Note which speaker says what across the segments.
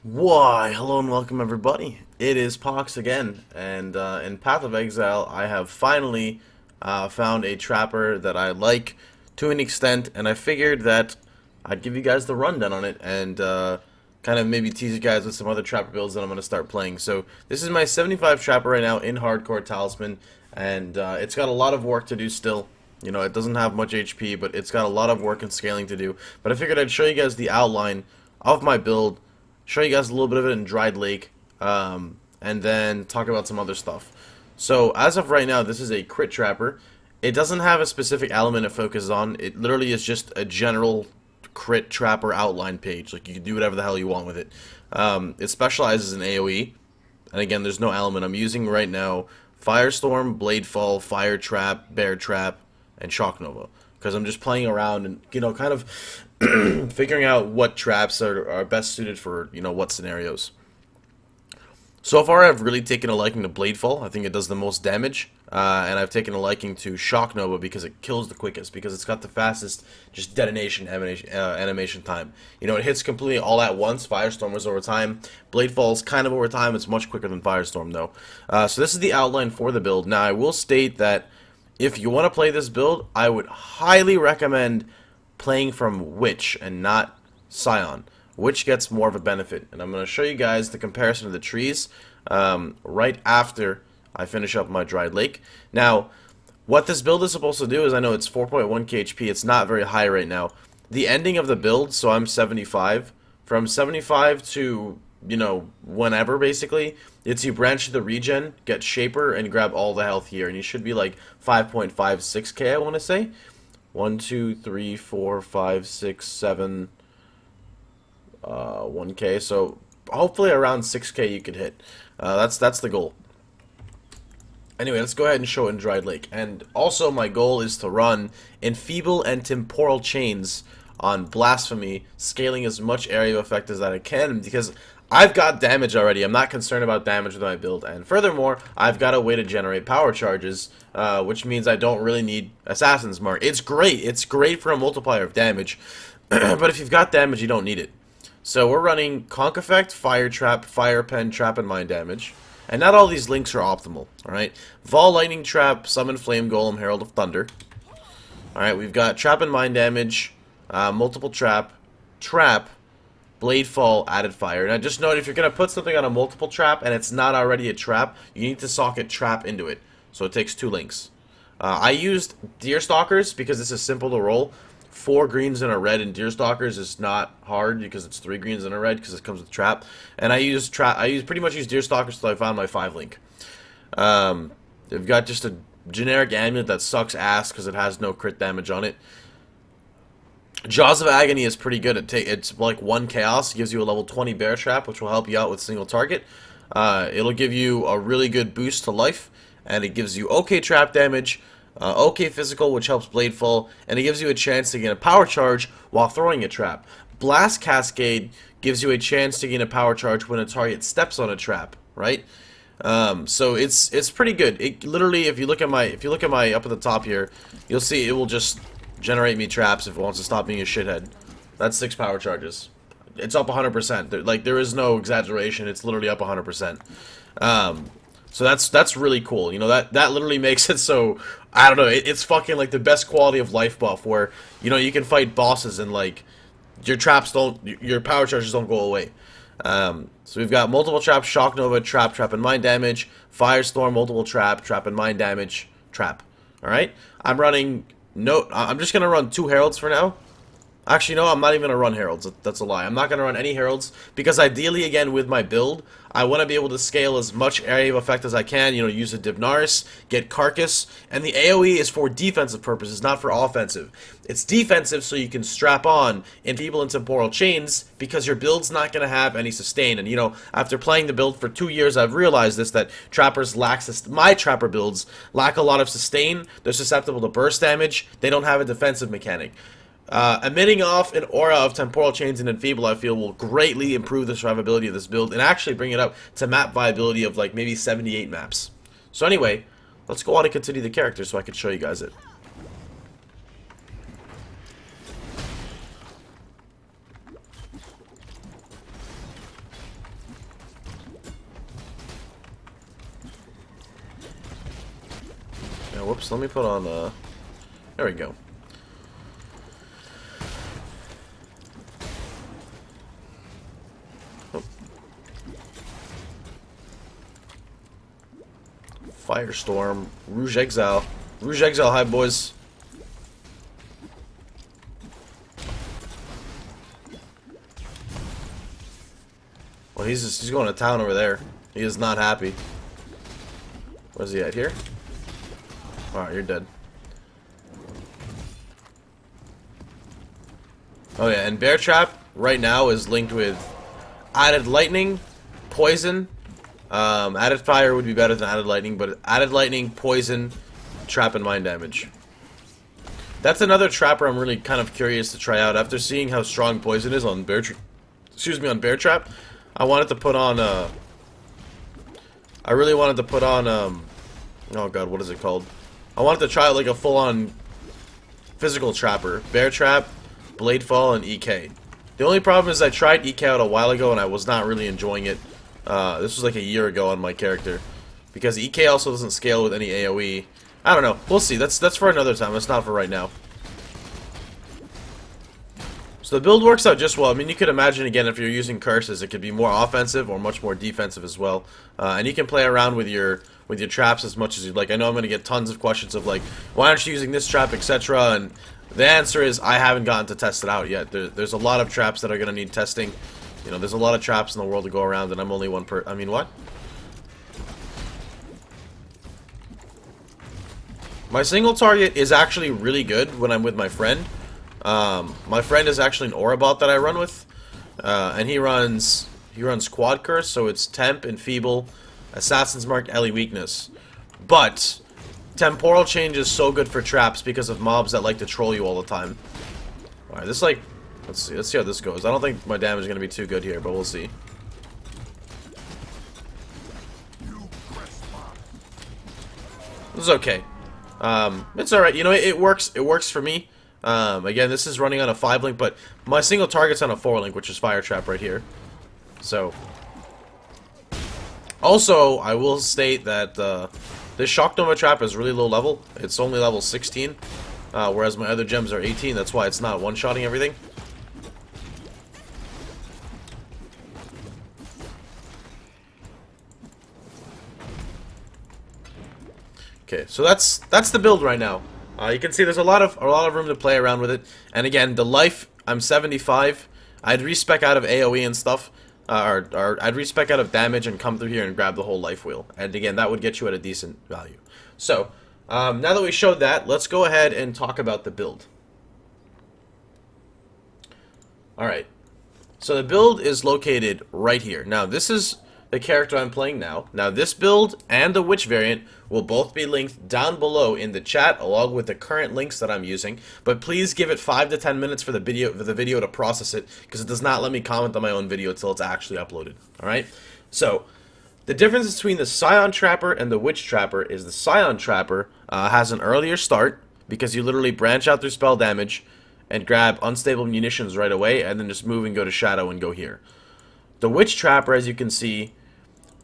Speaker 1: Why, hello and welcome everybody. It is Pohx again, and in Path of Exile I have finally found a trapper that I like to an extent, and I figured that I'd give you guys the rundown on it and kind of maybe tease you guys with some other trapper builds that I'm going to start playing. So this is my 75 trapper right now in Hardcore Talisman, and it's got a lot of work to do still. You know, it doesn't have much HP, but it's got a lot of work and scaling to do. But I figured I'd show you guys the outline of my build, show you guys a little bit of it in Dried Lake, and then talk about some other stuff. So as of right now, this is a crit trapper. It doesn't have a specific element it focuses on. It literally is just a general crit trapper outline page. Like, you can do whatever the hell you want with it. It specializes in AoE, and again, there's no element. I'm using right now Firestorm, Bladefall, Fire Trap, Bear Trap, and Shock Nova, because I'm just playing around and, you know, kind of figuring out what traps are best suited for, you know, what scenarios. So far, I've really taken a liking to Bladefall. I think it does the most damage, and I've taken a liking to Shock Nova because it kills the quickest, because it's got the fastest just detonation animation time. You know, it hits completely all at once. Firestorm was over time. Bladefall's kind of over time. It's much quicker than Firestorm, though. So this is the outline for the build. Now, I will state that if you want to play this build, I would highly recommend playing from Witch and not Scion. Witch gets more of a benefit, and I'm going to show you guys the comparison of the trees right after I finish up my Dried Lake. Now, what this build is supposed to do is, I know it's 4.1 HP, it's not very high right now. The ending of the build, so I'm 75, from 75 to, you know, whenever, basically, it's you branch to the regen, get Shaper, and grab all the health here, and you should be like 5.56k, I want to say. 1, 2, 3, 4, 5, 6, 7, 1k. So hopefully around 6k you could hit. That's the goal. Anyway, let's go ahead and show it in Dried Lake. And also, my goal is to run Enfeeble and Temporal Chains on Blasphemy, scaling as much area of effect as that I can, because I've got damage already. I'm not concerned about damage with my build, and furthermore, I've got a way to generate power charges, which means I don't really need Assassin's Mark. It's great for a multiplier of damage, but if you've got damage, you don't need it. So we're running Conc Effect, Fire Trap, Fire Pen, Trap, and Mind Damage, and not all these links are optimal, alright? Vol Lightning Trap, Summon Flame Golem, Herald of Thunder. Alright, we've got Trap and Mind Damage, Multiple Trap, Trap, Bladefall, added fire. Now just note, if you're going to put something on a multiple trap and it's not already a trap, you need to socket trap into it. So it takes 2 links. I used Deerstalkers because this is simple to roll. 4 greens and a red in Deerstalkers is not hard because it's 3 greens and a red because it comes with trap. And I pretty much use Deerstalkers until I found my 5 link. They've got just a generic amulet that sucks ass because it has no crit damage on it. Jaws of Agony is pretty good. It's like 1 chaos. It gives you a level 20 bear trap, which will help you out with single target. It'll give you a really good boost to life, and it gives you okay trap damage, okay physical, which helps Bladefall, and it gives you a chance to gain a power charge while throwing a trap. Blast Cascade gives you a chance to gain a power charge when a target steps on a trap, right? So it's pretty good. It literally, if you look at my up at the top here, you'll see it will just generate me traps if it wants to stop being a shithead. That's 6 power charges. It's up 100%. Like, there is no exaggeration. It's literally up 100%. So that's really cool. You know, that literally makes it so, I don't know, it's fucking like the best quality of life buff where, you know, you can fight bosses and, like, your power charges don't go away. So we've got multiple traps, Shock Nova, Trap, and Mind Damage, Firestorm, multiple Trap and Mind Damage, Trap. Alright? I'm just going to run 2 Heralds for now. Actually, no, I'm not even going to run Heralds. That's a lie. I'm not going to run any Heralds because ideally, again, with my build, I want to be able to scale as much area of effect as I can. You know, use a Divnaris, get Carcass, and the AoE is for defensive purposes, not for offensive. It's defensive so you can strap on Enfeeble and Temporal Chains because your build's not going to have any sustain. And, you know, after playing the build for 2 years, I've realized this, that my Trapper builds lack a lot of sustain. They're susceptible to burst damage. They don't have a defensive mechanic. Emitting off an aura of Temporal Chains and Enfeeble, I feel, will greatly improve the survivability of this build and actually bring it up to map viability of like maybe 78 maps. So anyway, let's go on and continue the character so I can show you guys it. Whoops, let me put on, there we go. Oh. Firestorm, Rouge Exile. Rouge Exile, hi boys. Well, he's going to town over there. He is not happy. Where's he at? Here? Alright, you're dead. Oh yeah, and Bear Trap right now is linked with added lightning, poison. Added fire would be better than added lightning, but added lightning, poison, trap, and mind damage. That's another trapper I'm really kind of curious to try out. After seeing how strong poison is on Bear Trap, I wanted to put on I really wanted to put on oh god, what is it called? I wanted to try like a full-on physical trapper. Bear Trap, Bladefall, and EK. The only problem is I tried EK out a while ago and I was not really enjoying it. This was like a year ago on my character. Because EK also doesn't scale with any AoE. I don't know. We'll see. That's for another time. That's not for right now. So the build works out just well. I mean, you could imagine, again, if you're using curses, it could be more offensive or much more defensive as well. And you can play around with your traps as much as you'd like. I know I'm going to get tons of questions of like, why aren't you using this trap, etc. And the answer is I haven't gotten to test it out yet. There's a lot of traps that are going to need testing. You know, there's a lot of traps in the world to go around, and I'm only one per... I mean, what? My single target is actually really good when I'm with my friend. My friend is actually an Aura bot that I run with, and he runs Quad Curse, so it's Temp, Enfeeble, Assassin's Mark, Ellie Weakness. But Temporal Change is so good for traps because of mobs that like to troll you all the time. Alright, this like... Let's see how this goes. I don't think my damage is going to be too good here, but we'll see. This is okay. It's alright. You know, it works. It works for me. Again, this is running on a 5-link, but my single target's on a 4-link, which is Fire Trap right here. So, also, I will state that this Shock Nova Trap is really low level. It's only level 16, whereas my other gems are 18. That's why it's not one-shotting everything. Okay, so that's the build right now. You can see there's a lot of room to play around with it. And again, the life, I'm 75. I'd respec out of AoE and stuff, or I'd respec out of damage and come through here and grab the whole life wheel. And again, that would get you at a decent value. So now that we showed that, let's go ahead and talk about the build. All right. So the build is located right here. Now this is the character I'm playing now. Now this build and the Witch variant will both be linked down below in the chat along with the current links that I'm using. But please give it 5 to 10 minutes for the video to process it, because it does not let me comment on my own video until it's actually uploaded. Alright? So the difference between the Scion Trapper and the Witch Trapper is the Scion Trapper has an earlier start because you literally branch out through spell damage and grab unstable munitions right away and then just move and go to Shadow and go here. The Witch Trapper, as you can see,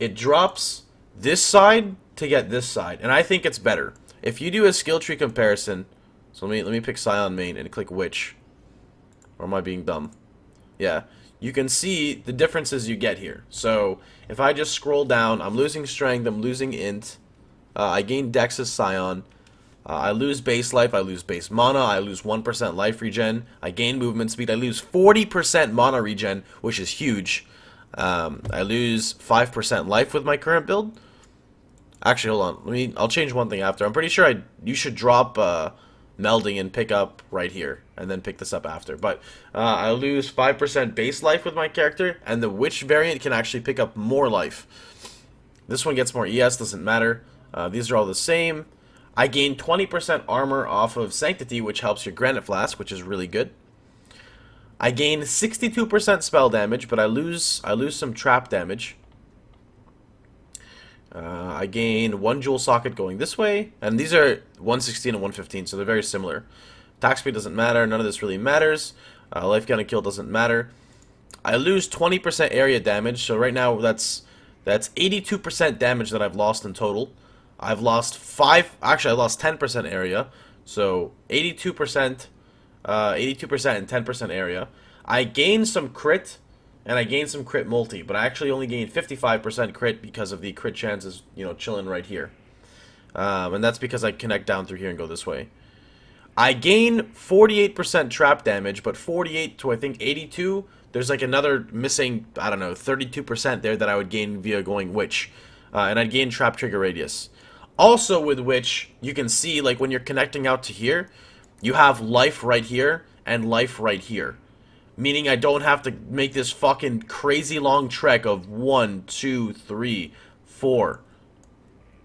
Speaker 1: it drops this side to get this side, and I think it's better. If you do a skill tree comparison, so let me pick Scion main and click Witch. Or am I being dumb? Yeah, you can see the differences you get here. So if I just scroll down, I'm losing strength, I'm losing int, I gain dex as Scion, I lose base life, I lose base mana, I lose 1% life regen, I gain movement speed, I lose 40% mana regen, which is huge. I lose 5% life with my current build. Actually, hold on. I'll change one thing after. I'm pretty sure you should drop melding and pick up right here, and then pick this up after. But I lose 5% base life with my character, and the Witch variant can actually pick up more life. This one gets more ES, doesn't matter. These are all the same. I gain 20% armor off of Sanctity, which helps your Granite Flask, which is really good. I gain 62% spell damage, but I lose some trap damage. I gain 1 jewel socket going this way, and these are 116 and 115, so they're very similar. Attack speed doesn't matter, none of this really matters. Life counter kill doesn't matter. I lose 20% area damage, so right now that's 82% damage that I've lost in total. I've lost 5, actually I lost 10% area, so 82%, 82% and 10% area. I gained some crit, and I gained some crit multi, but I actually only gained 55% crit because of the crit chances, you know, chilling right here. And that's because I connect down through here and go this way. I gain 48% trap damage, but 48 to I think 82, there's like another missing, I don't know, 32% there that I would gain via going Witch. And I'd gain trap trigger radius. Also with Witch, you can see like when you're connecting out to here, you have life right here and life right here. Meaning I don't have to make this fucking crazy long trek of 1, 2, 3, 4.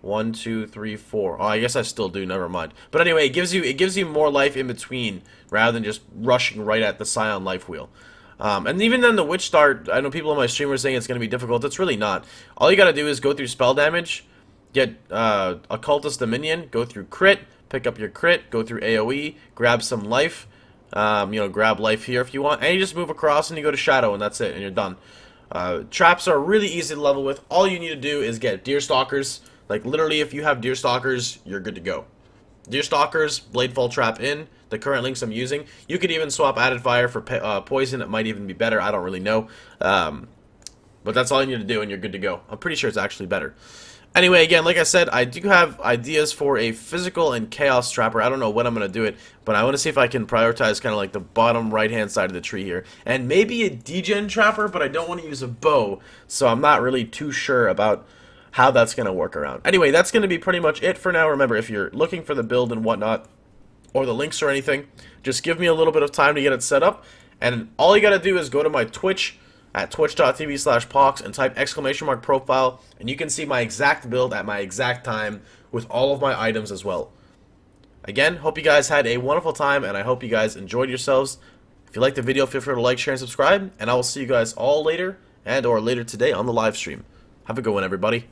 Speaker 1: 1, 2, 3, 4. Oh, I guess I still do. Never mind. But anyway, it gives you more life in between rather than just rushing right at the Scion life wheel. And even then, the Witch Start, I know people on my stream were saying it's going to be difficult. It's really not. All you got to do is go through spell damage, get Occultist Dominion, go through crit, pick up your crit, go through AoE, grab some life. You know, grab life here if you want, and you just move across and you go to Shadow, and that's it, and you're done. Traps are really easy to level with. All you need to do is get Deerstalkers. Like, literally, if you have Deerstalkers, you're good to go. Deerstalkers, Bladefall Trap in, the current links I'm using. You could even swap Added Fire for Poison. It might even be better. I don't really know. But that's all you need to do, and you're good to go. I'm pretty sure it's actually better. Anyway, again, like I said, I do have ideas for a Physical and Chaos Trapper. I don't know when I'm going to do it, but I want to see if I can prioritize kind of like the bottom right-hand side of the tree here. And maybe a Degen Trapper, but I don't want to use a bow, so I'm not really too sure about how that's going to work around. Anyway, that's going to be pretty much it for now. Remember, if you're looking for the build and whatnot, or the links or anything, just give me a little bit of time to get it set up. And all you got to do is go to my Twitch at twitch.tv/Pohx and type !profile, and you can see my exact build at my exact time with all of my items as well. Again, hope you guys had a wonderful time, and I hope you guys enjoyed yourselves. If you liked the video, feel free to like, share, and subscribe, and I will see you guys all later, and or later today on the live stream. Have a good one, everybody.